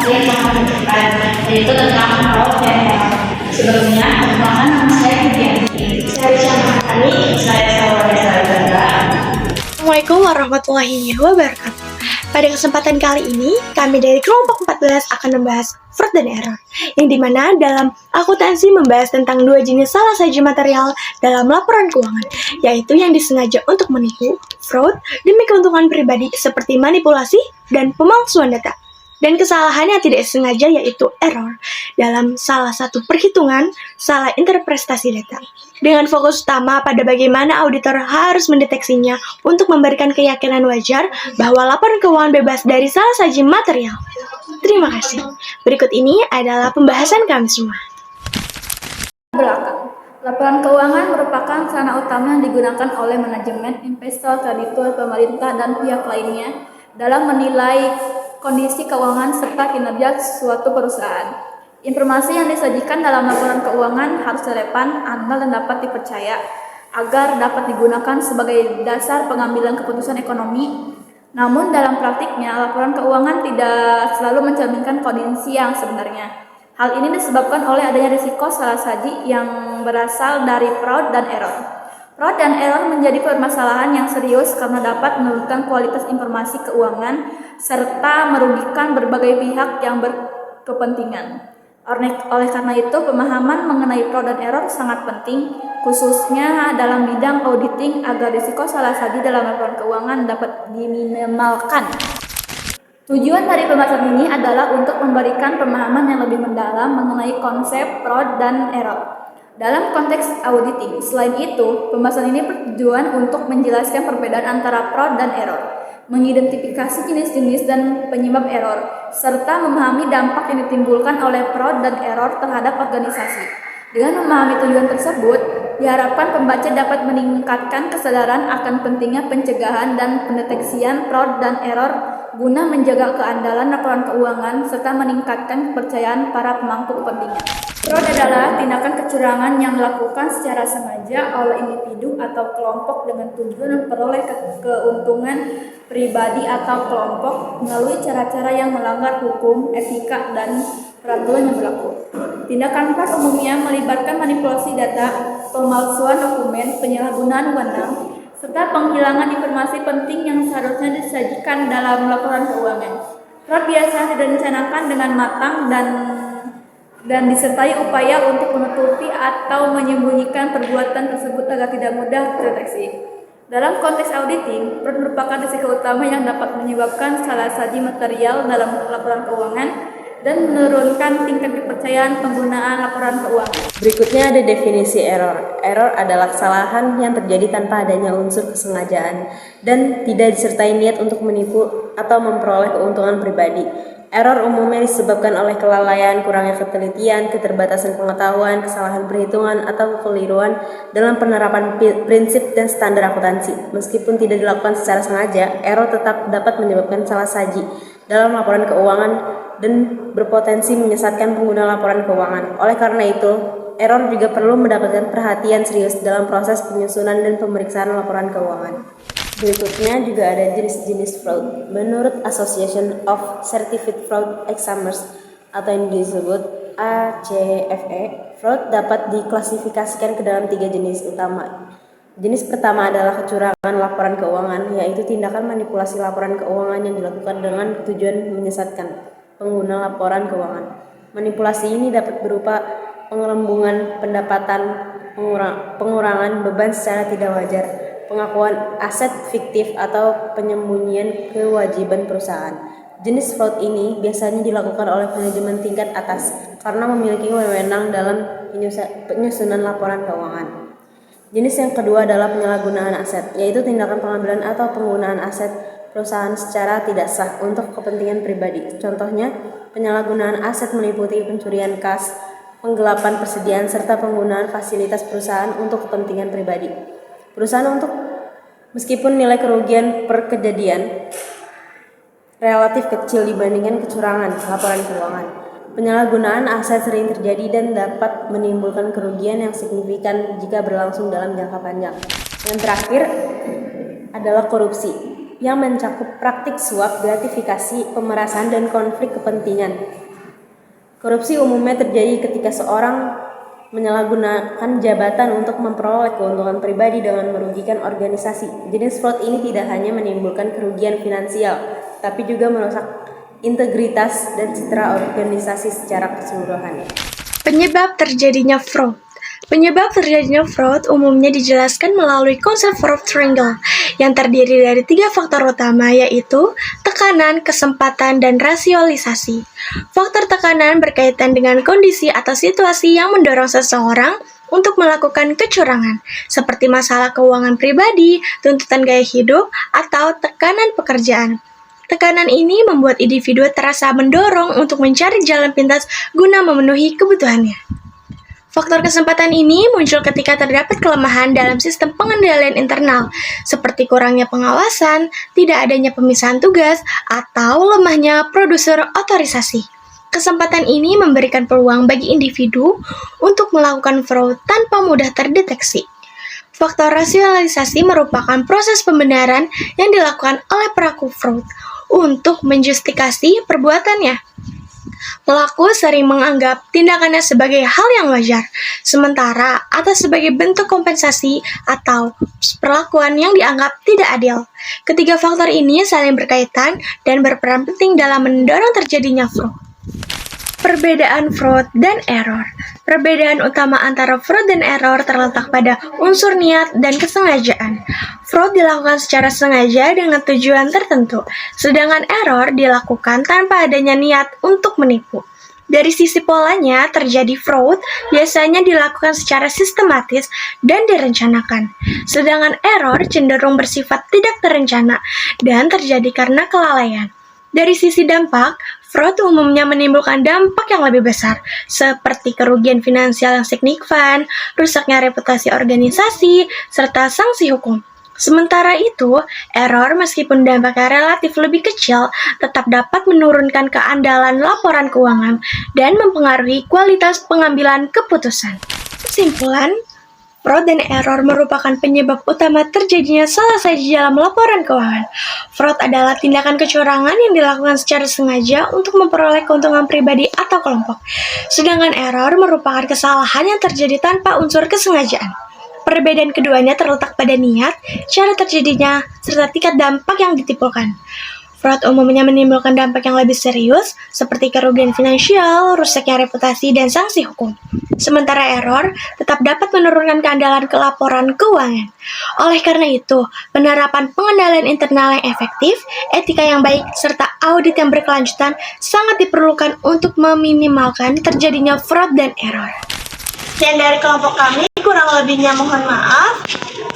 informasi yang sangat menentukan, yaitu tentang fraud dan error. Sebelumnya, perkenalkan nama saya Vivianti. Saya Syamahani, saya Saudara Saudara. Assalamualaikum warahmatullahi wabarakatuh. Pada kesempatan kali ini, kami dari kelompok 14 akan membahas fraud dan error, yang dimana dalam akuntansi membahas tentang dua jenis salah saji material dalam laporan keuangan, yaitu yang disengaja untuk menipu, fraud, demi keuntungan pribadi seperti manipulasi dan pemalsuan data. Dan kesalahan yang tidak sengaja yaitu error dalam salah satu perhitungan salah interpretasi data. Dengan fokus utama pada bagaimana auditor harus mendeteksinya untuk memberikan keyakinan wajar bahwa laporan keuangan bebas dari salah saji material. Terima kasih. Berikut ini adalah pembahasan kami semua. Belakang. Laporan keuangan merupakan sarana utama yang digunakan oleh manajemen, investor, kreditur, pemerintah, dan pihak lainnya dalam menilai kondisi keuangan serta kinerja suatu perusahaan. Informasi yang disajikan dalam laporan keuangan harus relevan, andal, dan dapat dipercaya agar dapat digunakan sebagai dasar pengambilan keputusan ekonomi. Namun dalam praktiknya, laporan keuangan tidak selalu mencerminkan kondisi yang sebenarnya. Hal ini disebabkan oleh adanya risiko salah saji yang berasal dari fraud dan error. Fraud dan error menjadi permasalahan yang serius karena dapat menurunkan kualitas informasi keuangan serta merugikan berbagai pihak yang berkepentingan. Oleh karena itu, pemahaman mengenai fraud dan error sangat penting, khususnya dalam bidang auditing agar risiko salah saji dalam laporan keuangan dapat diminimalkan. Tujuan dari pembahasan ini adalah untuk memberikan pemahaman yang lebih mendalam mengenai konsep fraud dan error dalam konteks auditing. Selain itu, pembahasan ini bertujuan untuk menjelaskan perbedaan antara fraud dan error, mengidentifikasi jenis-jenis dan penyebab error, serta memahami dampak yang ditimbulkan oleh fraud dan error terhadap organisasi. Dengan memahami tujuan tersebut, diharapkan pembaca dapat meningkatkan kesadaran akan pentingnya pencegahan dan pendeteksian fraud dan error guna menjaga keandalan laporan keuangan serta meningkatkan kepercayaan para pemangku kepentingan. Fraud adalah tindakan kecurangan yang dilakukan secara sengaja oleh individu atau kelompok dengan tujuan memperoleh keuntungan pribadi atau kelompok melalui cara-cara yang melanggar hukum, etika, dan peraturan yang berlaku. Tindakan fraud umumnya melibatkan manipulasi data, pemalsuan dokumen, penyalahgunaan wewenang, serta penghilangan informasi penting yang seharusnya disajikan dalam laporan keuangan. Fraud biasanya direncanakan dengan matang dan disertai upaya untuk menutupi atau menyembunyikan perbuatan tersebut agar tidak mudah terdeteksi. Dalam konteks auditing, fraud merupakan risiko utama yang dapat menyebabkan salah saji material dalam laporan keuangan dan menurunkan tingkat kepercayaan penggunaan laporan keuangan. Berikutnya ada definisi error. Error adalah kesalahan yang terjadi tanpa adanya unsur kesengajaan dan tidak disertai niat untuk menipu atau memperoleh keuntungan pribadi. Error umumnya disebabkan oleh kelalaian, kurangnya ketelitian, keterbatasan pengetahuan, kesalahan perhitungan, atau kekeliruan dalam penerapan prinsip dan standar akuntansi. Meskipun tidak dilakukan secara sengaja, error tetap dapat menyebabkan salah saji dalam laporan keuangan dan berpotensi menyesatkan pengguna laporan keuangan. Oleh karena itu, error juga perlu mendapatkan perhatian serius dalam proses penyusunan dan pemeriksaan laporan keuangan. Berikutnya juga ada jenis-jenis fraud. Menurut Association of Certified Fraud Examiners atau yang disebut ACFE, fraud dapat diklasifikasikan ke dalam 3 jenis utama. Jenis pertama adalah kecurangan laporan keuangan, yaitu tindakan manipulasi laporan keuangan yang dilakukan dengan tujuan menyesatkan pengguna laporan keuangan. Manipulasi ini dapat berupa pengelembungan pendapatan, pengurangan beban secara tidak wajar, pengakuan aset fiktif, atau penyembunyian kewajiban perusahaan. Jenis fraud ini biasanya dilakukan oleh manajemen tingkat atas karena memiliki wewenang dalam penyusunan laporan keuangan. Jenis yang kedua adalah penyalahgunaan aset, yaitu tindakan pengambilan atau penggunaan aset perusahaan secara tidak sah untuk kepentingan pribadi. Contohnya, penyalahgunaan aset meliputi pencurian kas, penggelapan persediaan, serta penggunaan fasilitas perusahaan untuk kepentingan pribadi. Meskipun nilai kerugian per kejadian relatif kecil dibandingkan kecurangan laporan keuangan, penyalahgunaan aset sering terjadi dan dapat menimbulkan kerugian yang signifikan jika berlangsung dalam jangka panjang. Yang terakhir adalah korupsi. yang mencakup praktik suap, gratifikasi, pemerasan, dan konflik kepentingan. Korupsi umumnya terjadi ketika seorang menyalahgunakan jabatan untuk memperoleh keuntungan pribadi dengan merugikan organisasi. Jenis fraud ini tidak hanya menimbulkan kerugian finansial, tapi juga merusak integritas dan citra organisasi secara keseluruhan. Penyebab terjadinya fraud. Penyebab terjadinya fraud umumnya dijelaskan melalui konsep fraud triangle yang terdiri dari 3 faktor utama, yaitu tekanan, kesempatan, dan rasionalisasi. Faktor tekanan berkaitan dengan kondisi atau situasi yang mendorong seseorang untuk melakukan kecurangan, seperti masalah keuangan pribadi, tuntutan gaya hidup, atau tekanan pekerjaan. Tekanan ini membuat individu terasa mendorong untuk mencari jalan pintas guna memenuhi kebutuhannya. Faktor kesempatan ini muncul ketika terdapat kelemahan dalam sistem pengendalian internal, seperti kurangnya pengawasan, tidak adanya pemisahan tugas, atau lemahnya produser otorisasi. Kesempatan ini memberikan peluang bagi individu untuk melakukan fraud tanpa mudah terdeteksi. Faktor rasionalisasi merupakan proses pembenaran yang dilakukan oleh pelaku fraud untuk menjustifikasi perbuatannya. Pelaku sering menganggap tindakannya sebagai hal yang wajar, sementara atau sebagai bentuk kompensasi atau perlakuan yang dianggap tidak adil. Ketiga faktor ini saling berkaitan dan berperan penting dalam mendorong terjadinya fraud. Perbedaan fraud dan error. Perbedaan utama antara fraud dan error terletak pada unsur niat dan kesengajaan. Fraud dilakukan secara sengaja dengan tujuan tertentu, sedangkan error dilakukan tanpa adanya niat untuk menipu. Dari sisi polanya, terjadi fraud biasanya dilakukan secara sistematis dan direncanakan, sedangkan error cenderung bersifat tidak terencana dan terjadi karena kelalaian. Dari sisi dampak, fraud umumnya menimbulkan dampak yang lebih besar, seperti kerugian finansial yang signifikan, rusaknya reputasi organisasi, serta sanksi hukum. Sementara itu, error meskipun dampaknya relatif lebih kecil, tetap dapat menurunkan keandalan laporan keuangan dan mempengaruhi kualitas pengambilan keputusan. Kesimpulan, fraud dan error merupakan penyebab utama terjadinya salah saji dalam laporan keuangan. Fraud adalah tindakan kecurangan yang dilakukan secara sengaja untuk memperoleh keuntungan pribadi atau kelompok. Sedangkan error merupakan kesalahan yang terjadi tanpa unsur kesengajaan. Perbedaan keduanya terletak pada niat, cara terjadinya, serta tingkat dampak yang ditimbulkan. Fraud umumnya menimbulkan dampak yang lebih serius, seperti kerugian finansial, rusaknya reputasi, dan sanksi hukum. Sementara error tetap dapat menurunkan keandalan laporan keuangan. Oleh karena itu, penerapan pengendalian internal yang efektif, etika yang baik, serta audit yang berkelanjutan sangat diperlukan untuk meminimalkan terjadinya fraud dan error. Sekian dari kelompok kami, kurang lebihnya mohon maaf.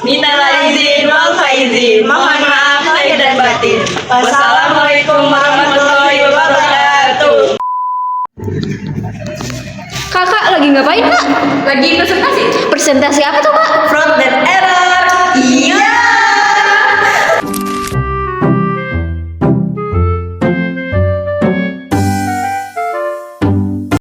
Minal aidin wal faizin. Mohon maaf lahir dan batin. Wassalamualaikum warahmatullahi wabarakatuh. Kakak lagi ngapain, Kak? Lagi presentasi. Presentasi apa tuh, Kak? Fraud dan error. Iya.